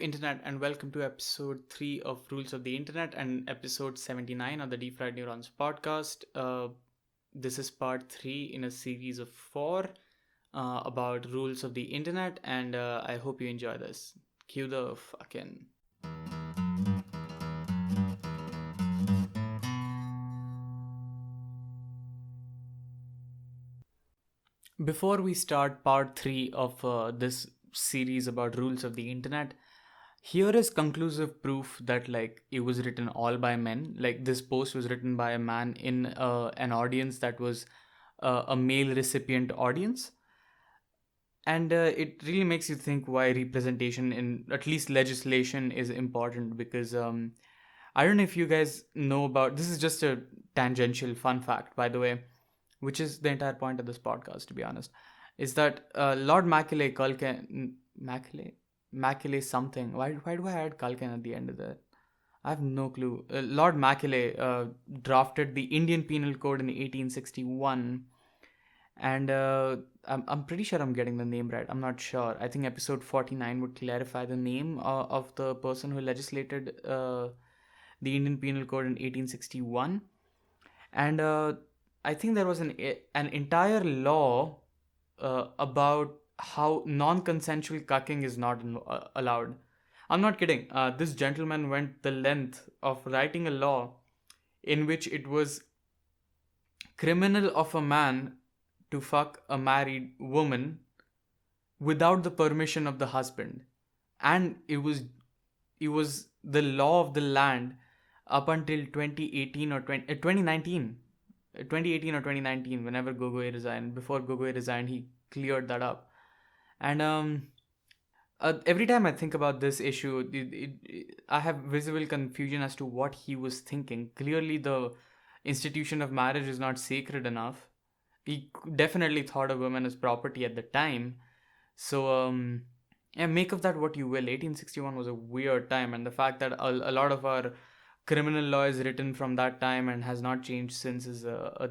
Internet, and welcome to episode 3 of Rules of the Internet and episode 79 of the Deep Fried Neurons podcast. This is part 3 in a series of 4 about rules of the Internet, and I hope you enjoy this. Cue the fucking. Before we start part 3 of this series about rules of the Internet, here is conclusive proof that it was written all by men. This post was written by a man in an audience that was a male recipient audience, and it really makes you think why representation in at least legislation is important. Because I don't know if you guys know about this. Is just a tangential fun fact, by the way, which is the entire point of this podcast, to be honest, is that Lord Macaulay Culkin, Macaulay something. Why do I add Culkin at the end of that? I have no clue. Lord Macaulay drafted the Indian Penal Code in 1861, and I'm pretty sure I'm getting the name right. I'm not sure. I think episode 49 would clarify the name of the person who legislated the Indian Penal Code in 1861, and I think there was an entire law about how non-consensual cucking is not allowed. I'm not kidding. This gentleman went the length of writing a law in which it was criminal of a man to fuck a married woman without the permission of the husband, and it was the law of the land up until 2018 or 2019. 2018 or 2019, whenever Gogoi resigned. Before Gogoi resigned, he cleared that up. And every time I think about this issue, I have visible confusion as to what he was thinking. Clearly, the institution of marriage is not sacred enough. He definitely thought of women as property at the time. So, yeah, make of that what you will. 1861 was a weird time, and the fact that a lot of our criminal law is written from that time and has not changed since is a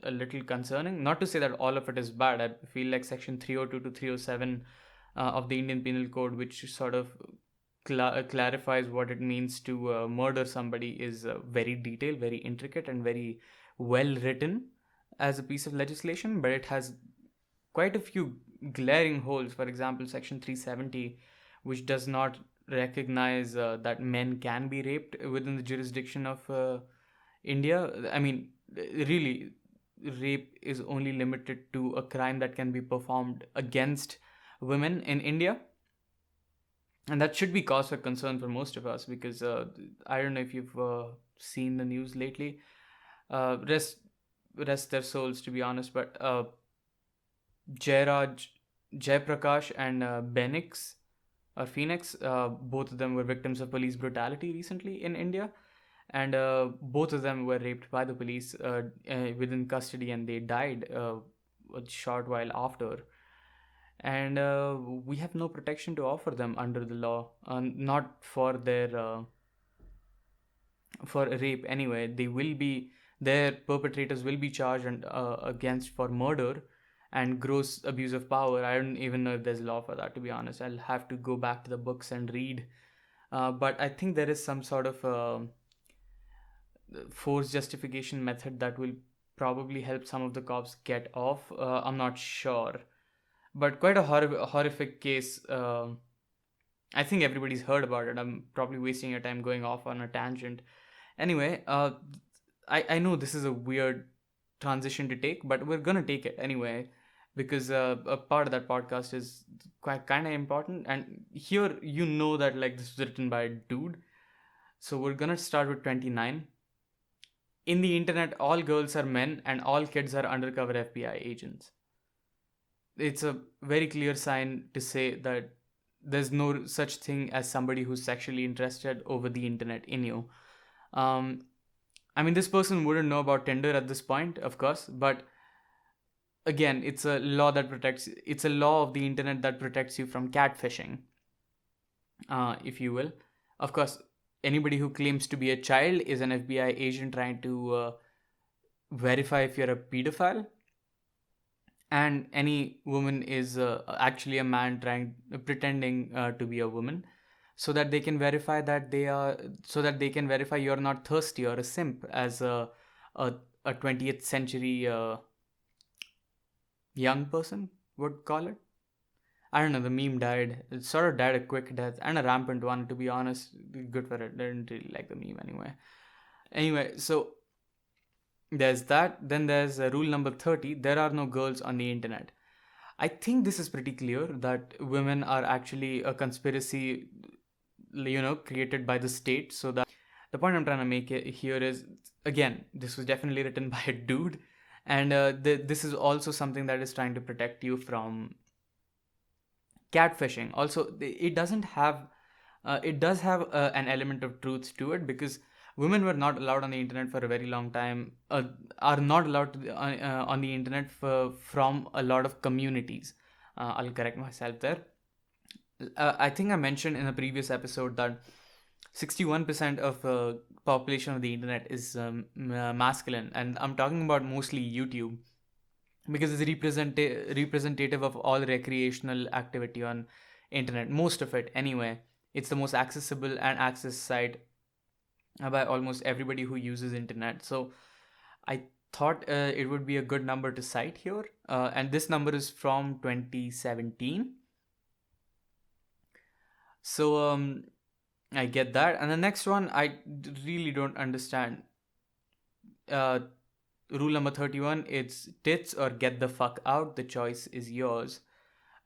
little concerning. Not to say that all of it is bad. I feel like section 302 to 307 of the Indian Penal Code, which sort of clarifies what it means to murder somebody, is very detailed, very intricate, and very well written as a piece of legislation. But it has quite a few glaring holes. For example, section 370, which does not recognize that men can be raped within the jurisdiction of India. I mean, really, rape is only limited to a crime that can be performed against women in India. And that should be cause for concern for most of us, because I don't know if you've seen the news lately. Rest their souls, to be honest, but Jairaj, Jaiprakash, and Benix or Phoenix, both of them were victims of police brutality recently in India, and both of them were raped by the police within custody, and they died a short while after. And we have no protection to offer them under the law, not for their for rape anyway. Their perpetrators will be charged and against for murder and gross abuse of power. I don't even know if there's law for that, to be honest. I'll have to go back to the books and read. But I think there is some sort of force justification method that will probably help some of the cops get off. I'm not sure. But quite a horrific case. I think everybody's heard about it. I'm probably wasting your time going off on a tangent. Anyway, I know this is a weird transition to take, but we're gonna take it anyway, because a part of that podcast is quite kind of important. And here, that this was written by a dude. So we're gonna start with 29. In the internet, all girls are men and all kids are undercover FBI agents. It's a very clear sign to say that there's no such thing as somebody who's sexually interested over the internet in you. I mean, this person wouldn't know about Tinder at this point, of course, but again, it's a law of the internet that protects you from catfishing, if you will. Of course, anybody who claims to be a child is an FBI agent trying to verify if you're a pedophile. And any woman is actually a man pretending to be a woman. so that they can verify that they are so that they can verify you're not thirsty or a simp, as a, a 20th century young person would call it. I don't know, the meme died. It sort of died a quick death and a rampant one, to be honest. Good for it. I didn't really like the meme anyway. Anyway, so there's that. Then there's rule number 30: there are no girls on the internet. I think this is pretty clear that women are actually a conspiracy, created by the state. So that the point I'm trying to make here is, again, this was definitely written by a dude, and this is also something that is trying to protect you from catfishing. Also, it does have an element of truth to it, because women were not allowed on the internet for a very long time, are not allowed on the internet from a lot of communities. I'll correct myself there. I think I mentioned in a previous episode that 61% of population of the internet is masculine, and I'm talking about mostly YouTube, because it's representative of all recreational activity on internet, most of it anyway. It's the most accessible and accessed site by almost everybody who uses internet. So I thought it would be a good number to cite here, and this number is from 2017. So I get that. And the next one, really don't understand. uh, Rule number 31: it's tits or get the fuck out, the choice is yours.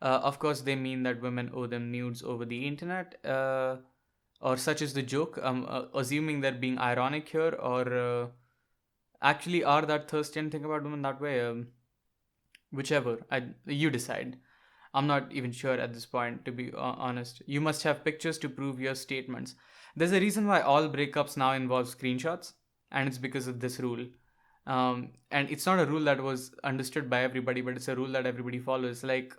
Of course, they mean that women owe them nudes over the internet, or such is the joke. Assuming they're being ironic here, or actually are that thirsty and think about women that way. Whichever, you decide. I'm not even sure at this point, to be honest. You must have pictures to prove your statements. There's a reason why all breakups now involve screenshots, and it's because of this rule. And it's not a rule that was understood by everybody, but it's a rule that everybody follows. Like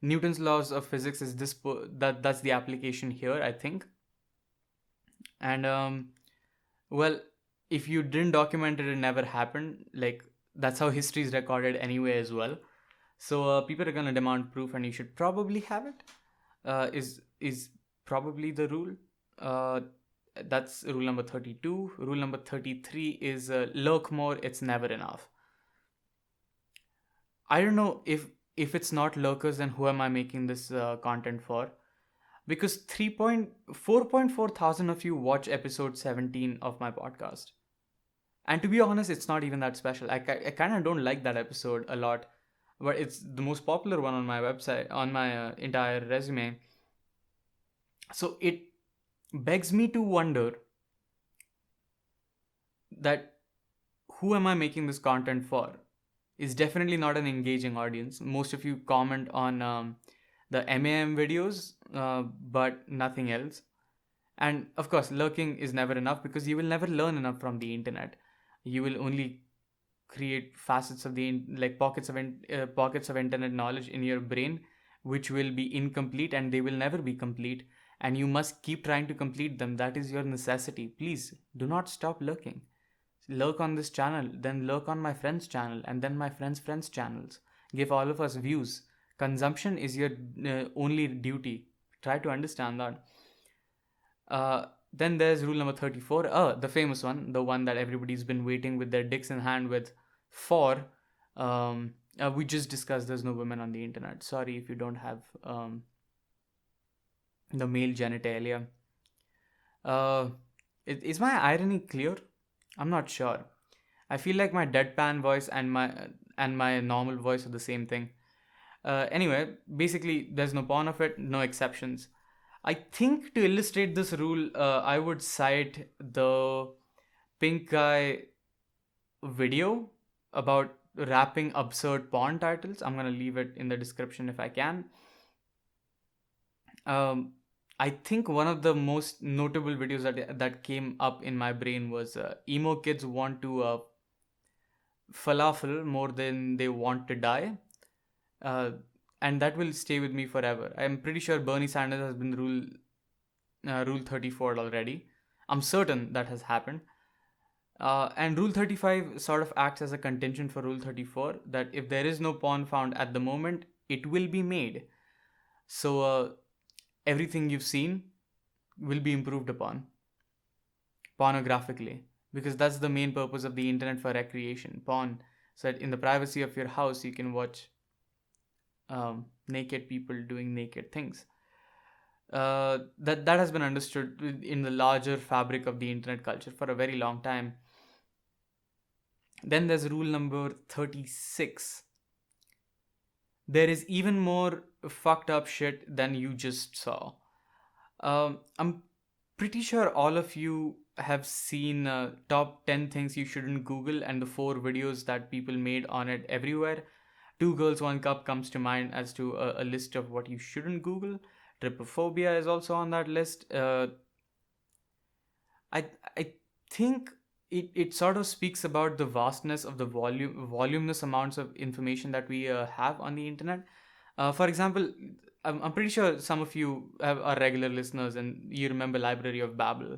Newton's laws of physics is that's the application here, I think. And well, if you didn't document it, it never happened. Like that's how history is recorded anyway as well. So people are gonna demand proof, and you should probably have it. Is probably the rule. Uh, that's rule number 32. Rule number 33 is lurk more. It's never enough. I don't know if it's not lurkers, then who am I making this content for? Because 3.4.4 thousand of you watch episode 17 of my podcast. And to be honest, it's not even that special. I kind of don't like that episode a lot, but it's the most popular one on my website, on my entire resume. So it begs me to wonder that who am I making this content for? Is definitely not an engaging audience. Most of you comment on the MAM videos, but nothing else. And of course, lurking is never enough, because you will never learn enough from the internet. You will only create facets of like pockets of internet knowledge in your brain, which will be incomplete, and they will never be complete. And you must keep trying to complete them. That is your necessity. Please do not stop lurking. Lurk on this channel, then lurk on my friend's channel, and then my friends' channels. Give all of us views. Consumption is your only duty. Try to understand that. Then there's rule number 34, the famous one, the one that everybody's been waiting with their dicks in hand with for. We just discussed there's no women on the internet. Sorry if you don't have the male genitalia. Is my irony clear? I'm not sure. I feel like my deadpan voice and my normal voice are the same thing. Anyway, basically, there's no porn of it, no exceptions. I think to illustrate this rule, I would cite the pink guy video about rapping absurd porn titles. I'm gonna leave it in the description if I can. I think one of the most notable videos that came up in my brain was emo kids want to falafel more than they want to die. And that will stay with me forever. I'm pretty sure Bernie Sanders has been rule 34 already. I'm certain that has happened. And rule 35 sort of acts as a contingent for rule 34, that if there is no porn found at the moment, it will be made. So everything you've seen will be improved upon pornographically, because that's the main purpose of the internet for recreation, porn. So that in the privacy of your house, you can watch naked people doing naked things. That has been understood in the larger fabric of the internet culture for a very long time. Then there's rule number 36. There is even more fucked up shit than you just saw. I'm pretty sure all of you have seen top 10 things you shouldn't Google and the 4 videos that people made on it everywhere. Two Girls, One Cup comes to mind as to a list of what you shouldn't Google. Trypophobia is also on that list. I think it sort of speaks about the vastness of the voluminous amounts of information that we have on the internet. For example, I'm pretty sure some of you are regular listeners and you remember Library of Babel.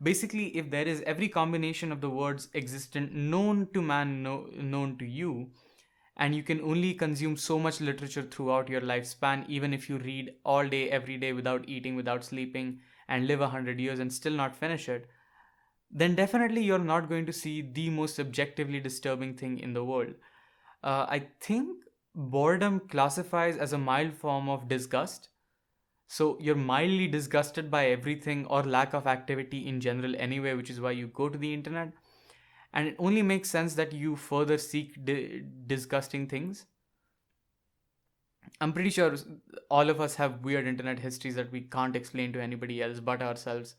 Basically, if there is every combination of the words existent known to man, known to you, and you can only consume so much literature throughout your lifespan, even if you read all day, every day, without eating, without sleeping, and live 100 years and still not finish it, then definitely you're not going to see the most objectively disturbing thing in the world. I think boredom classifies as a mild form of disgust. So you're mildly disgusted by everything or lack of activity in general anyway, which is why you go to the internet. And it only makes sense that you further seek disgusting things. I'm pretty sure all of us have weird internet histories that we can't explain to anybody else but ourselves.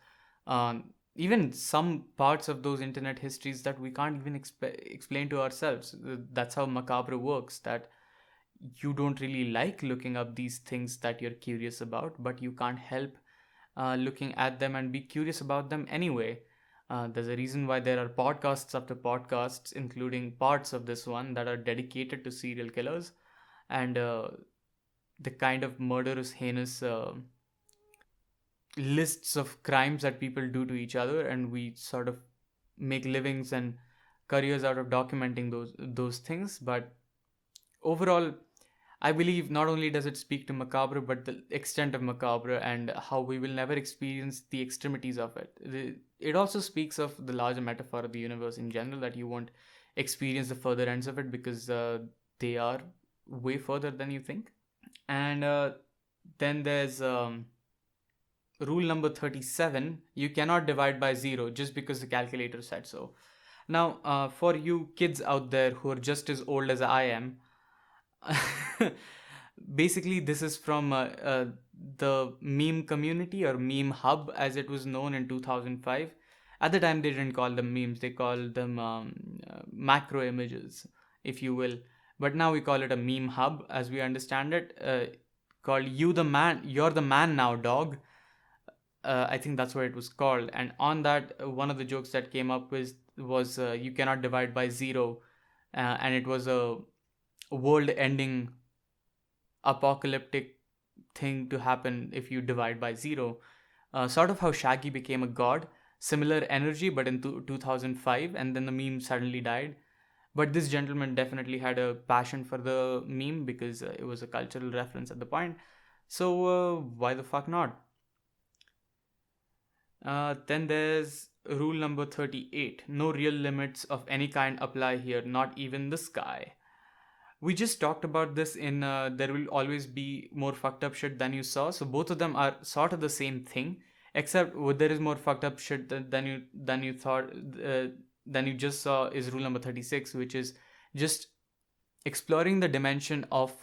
Even some parts of those internet histories that we can't even explain to ourselves. That's how macabre works. That you don't really like looking up these things that you're curious about, but you can't help looking at them and be curious about them anyway. There's a reason why there are podcasts after podcasts, including parts of this one, that are dedicated to serial killers and the kind of murderous, heinous lists of crimes that people do to each other, and we sort of make livings and careers out of documenting those things. But overall, I believe not only does it speak to macabre, but the extent of macabre and how we will never experience the extremities of it. It also speaks of the larger metaphor of the universe in general, that you won't experience the further ends of it because they are way further than you think. And then there's rule number 37. You cannot divide by zero just because the calculator said so. Now, for you kids out there who are just as old as I am, basically this is from the meme community, or meme hub as it was known in 2005. At the time they didn't call them memes, they called them macro images, if you will. But now we call it a meme hub as we understand it, called you the man, you're the man now, dog. I think that's what it was called. And on that, one of the jokes that came up was you cannot divide by zero, and it was a world-ending apocalyptic thing to happen if you divide by zero. Sort of how Shaggy became a god, similar energy, but in 2005, and then the meme suddenly died. But this gentleman definitely had a passion for the meme because it was a cultural reference at the point. So why the fuck not? Then there's rule number 38. No real limits of any kind apply here, not even the sky. We just talked about this in There Will Always Be More Fucked Up Shit Than You Saw. So both of them are sort of the same thing, except what there is more fucked up shit than you thought, than you just saw, is rule number 36, which is just exploring the dimension of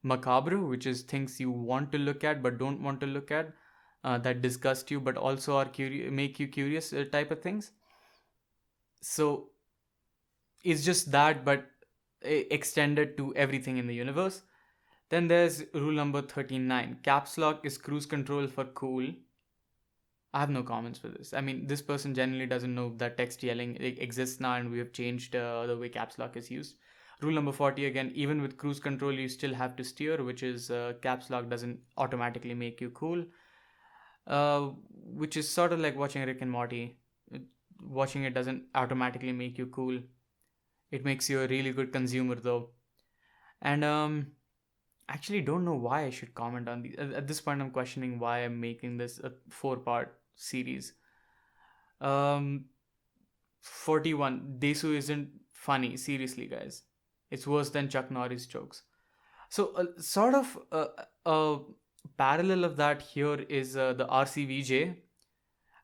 macabre, which is things you want to look at but don't want to look at, that disgust you but also are make you curious, type of things. So it's just that, but extended to everything in the universe. Then there's rule number 39. Caps lock is cruise control for cool. I have no comments for this. I mean, this person genuinely doesn't know that text yelling exists now, and we have changed the way caps lock is used. Rule number 40 again, even with cruise control, you still have to steer, which is caps lock doesn't automatically make you cool. Which is sort of like watching Rick and Morty. Watching it doesn't automatically make you cool. It makes you a really good consumer, though. And actually don't know why I should comment on these. At this point, I'm questioning why I'm making this a four-part series. Um, 41. Desu isn't funny. Seriously, guys. It's worse than Chuck Norris jokes. So, sort of a parallel of that here is the RCVJ.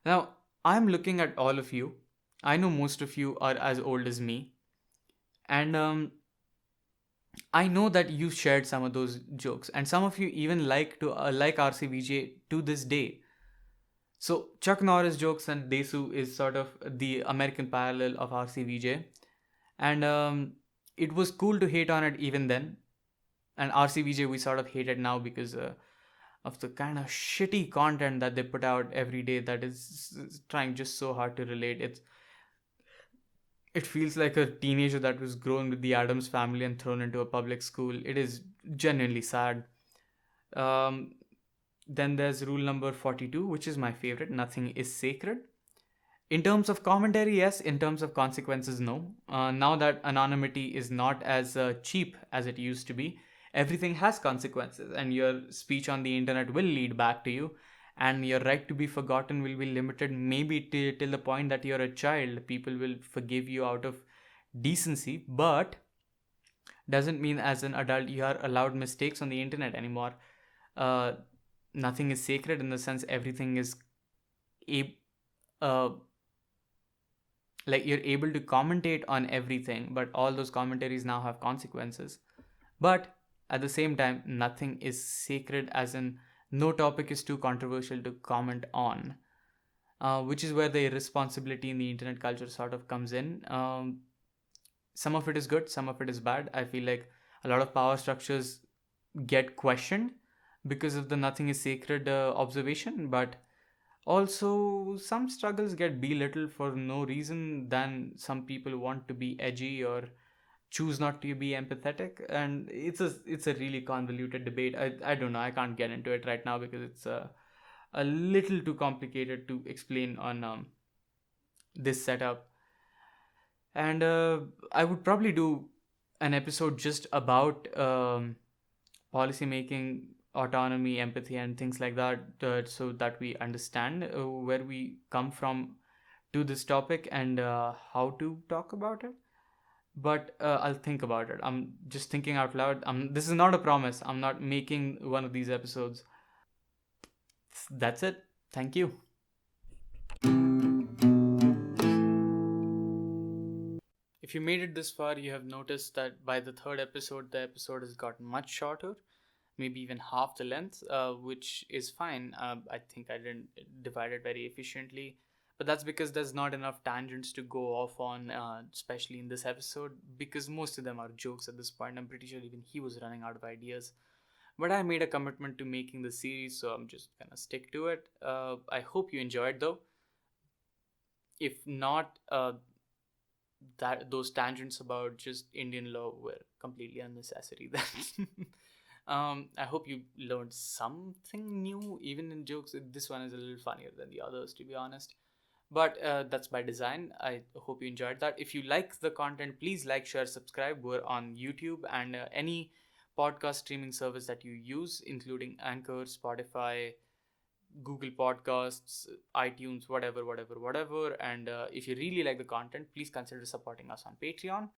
Now, I'm looking at all of you. I know most of you are as old as me. And I know that you shared some of those jokes, and some of you even like RCVJ to this day. So Chuck Norris jokes and Desu is sort of the American parallel of RCVJ, and it was cool to hate on it even then. And RCVJ we sort of hate it now because of the kind of shitty content that they put out every day that is trying just so hard to relate. It feels like a teenager that was grown with the Adams family and thrown into a public school. It is genuinely sad. Um, then there's rule number 42, which is my favorite: nothing is sacred. In terms of commentary, yes. In terms of consequences, no. Now that anonymity is not as cheap as it used to be, everything has consequences, and your speech on the internet will lead back to you, and your right to be forgotten will be limited maybe till the point that you're a child. People will forgive you out of decency, but doesn't mean as an adult you are allowed mistakes on the internet anymore. Uh, Nothing is sacred in the sense everything is a uh, like you're able to commentate on everything, but all those commentaries now have consequences. But at the same time, nothing is sacred, as in no topic is too controversial to comment on, which is where the irresponsibility in the internet culture sort of comes in. Some of it is good, some of it is bad. I feel like a lot of power structures get questioned because of the nothing is sacred observation, but also some struggles get belittled for no reason than some people want to be edgy or choose not to be empathetic, and it's a really convoluted debate. I don't know, I can't get into it right now because it's a little too complicated to explain on this setup. And I would probably do an episode just about policy making, autonomy, empathy, and things like that, so that we understand where we come from to this topic and how to talk about it. But I'll think about it. I'm just thinking out loud. This is not a promise. I'm not making one of these episodes. That's it. Thank you. If you made it this far, you have noticed that by the third episode, the episode has gotten much shorter, maybe even half the length, which is fine. I think I didn't divide it very efficiently, but that's because there's not enough tangents to go off on, especially in this episode, because most of them are jokes at this point. I'm pretty sure even he was running out of ideas. But I made a commitment to making the series, so I'm just gonna stick to it. I hope you enjoyed, though. If not, that those tangents about just Indian law were completely unnecessary. Then, I hope you learned something new, even in jokes. This one is a little funnier than the others, to be honest. But that's by design. I hope you enjoyed that. If you like the content, please like, share, subscribe. We're on YouTube and any podcast streaming service that you use, including Anchor, Spotify, Google Podcasts, iTunes, whatever. And if you really like the content, please consider supporting us on Patreon.